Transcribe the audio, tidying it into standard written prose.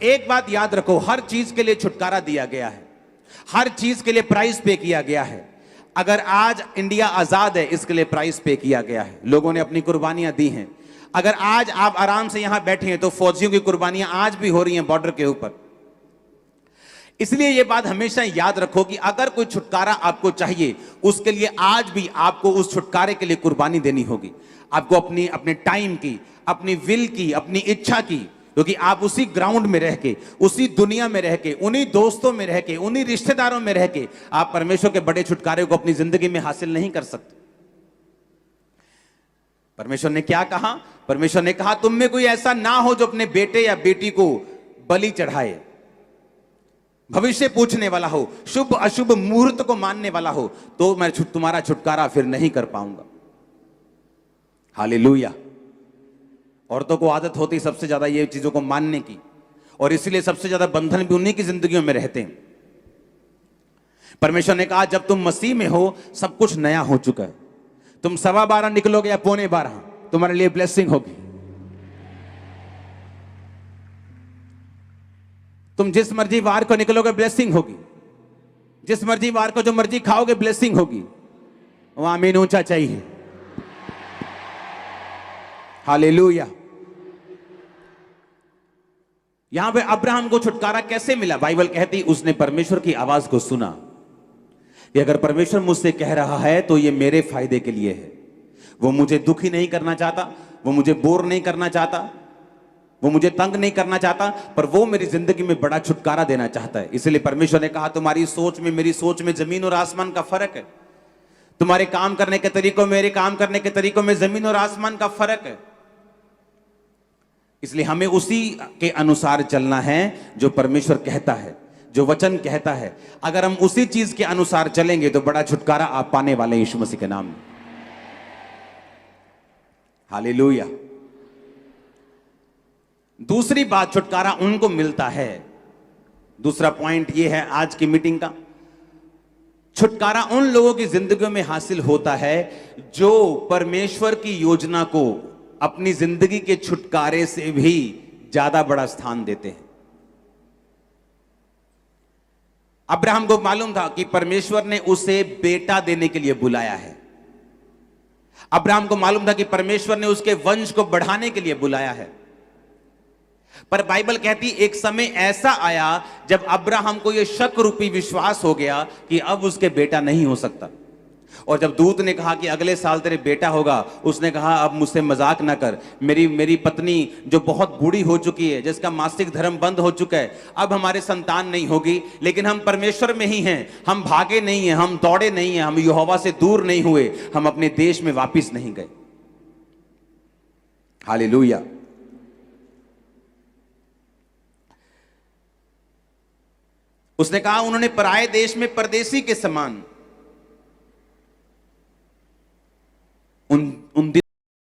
एक बात याद रखो, हर चीज के लिए छुटकारा दिया गया है, हर चीज के लिए प्राइस पे किया गया है। अगर आज इंडिया आजाद है, इसके लिए प्राइस पे किया गया है, लोगों ने अपनी कुर्बानियां दी हैं। अगर आज आप आराम से यहां बैठे हैं तो फौजियों की कुर्बानियां आज भी हो रही हैं बॉर्डर के ऊपर। इसलिए यह बात हमेशा याद रखो कि अगर कोई छुटकारा आपको चाहिए, उसके लिए आज भी आपको उस छुटकारे के लिए कुर्बानी देनी होगी। आपको अपने टाइम की, अपनी विल की, अपनी इच्छा की, क्योंकि आप उसी ग्राउंड में रह के, उसी दुनिया में रह के, उन्हीं दोस्तों में रह के, उन्हीं रिश्तेदारों में रह के आप परमेश्वर के बड़े छुटकारे को अपनी जिंदगी में हासिल नहीं कर सकते। परमेश्वर ने क्या कहा? परमेश्वर ने कहा तुम में कोई ऐसा ना हो जो अपने बेटे या बेटी को बलि चढ़ाए, भविष्य पूछने वाला हो, शुभ अशुभ मुहूर्त को मानने वाला हो, तो मैं तुम्हारा छुटकारा फिर नहीं कर पाऊंगा। हालेलुया। औरतों को आदत होती सबसे ज्यादा ये चीजों को मानने की, और इसलिए सबसे ज्यादा बंधन भी उन्हीं की जिंदगियों में रहते हैं। परमेश्वर ने कहा जब तुम मसीह में हो सब कुछ नया हो चुका है। तुम 12:15 निकलोगे या 11:15, तुम्हारे लिए ब्लेसिंग होगी। तुम जिस मर्जी वार को निकलोगे ब्लेसिंग होगी, जिस मर्जी वार को जो मर्जी खाओगे ब्लेसिंग होगी। वो आमीन ऊंचा चाहिए। हालेलुया। यहां पे अब्राहम को छुटकारा कैसे मिला? बाइबल कहती उसने परमेश्वर की आवाज को सुना कि अगर परमेश्वर मुझसे कह रहा है तो ये मेरे फायदे के लिए है। वो मुझे दुखी नहीं करना चाहता, वो मुझे बोर नहीं करना चाहता, वो मुझे तंग नहीं करना चाहता, पर वो मेरी जिंदगी में बड़ा छुटकारा देना चाहता है। इसलिए परमेश्वर ने कहा तुम्हारी सोच में मेरी सोच में जमीन और आसमान का फर्क है, तुम्हारे काम करने के तरीकों में मेरे काम करने के तरीकों में जमीन और आसमान का फर्क है। इसलिए हमें उसी के अनुसार चलना है जो परमेश्वर कहता है, जो वचन कहता है। अगर हम उसी चीज के अनुसार चलेंगे तो बड़ा छुटकारा आप पाने वाले हैं यीशु मसीह के नाम में। हालेलुया। दूसरी बात, छुटकारा उनको मिलता है। दूसरा पॉइंट यह है आज की मीटिंग का, छुटकारा उन लोगों की जिंदगियों में हासिल होता है जो परमेश्वर की योजना को अपनी जिंदगी के छुटकारे से भी ज्यादा बड़ा स्थान देते हैं। अब्राहम को मालूम था कि परमेश्वर ने उसे बेटा देने के लिए बुलाया है। अब्राहम को मालूम था कि परमेश्वर ने उसके वंश को बढ़ाने के लिए बुलाया है। पर बाइबल कहती एक समय ऐसा आया जब अब्राहम को यह शक रूपी विश्वास हो गया कि अब उसके बेटा नहीं हो सकता। और जब दूत ने कहा कि अगले साल तेरे बेटा होगा, उसने कहा अब मुझसे मजाक ना कर, मेरी पत्नी जो बहुत बूढ़ी हो चुकी है, जिसका मासिक धर्म बंद हो चुका है, अब हमारे संतान नहीं होगी। लेकिन हम परमेश्वर में ही हैं, हम भागे नहीं हैं, हम दौड़े नहीं हैं, हम यहोवा से दूर नहीं हुए, हम अपने देश में वापिस नहीं गए। हालेलुया। उसने कहा उन्होंने पराये देश में परदेसी के समान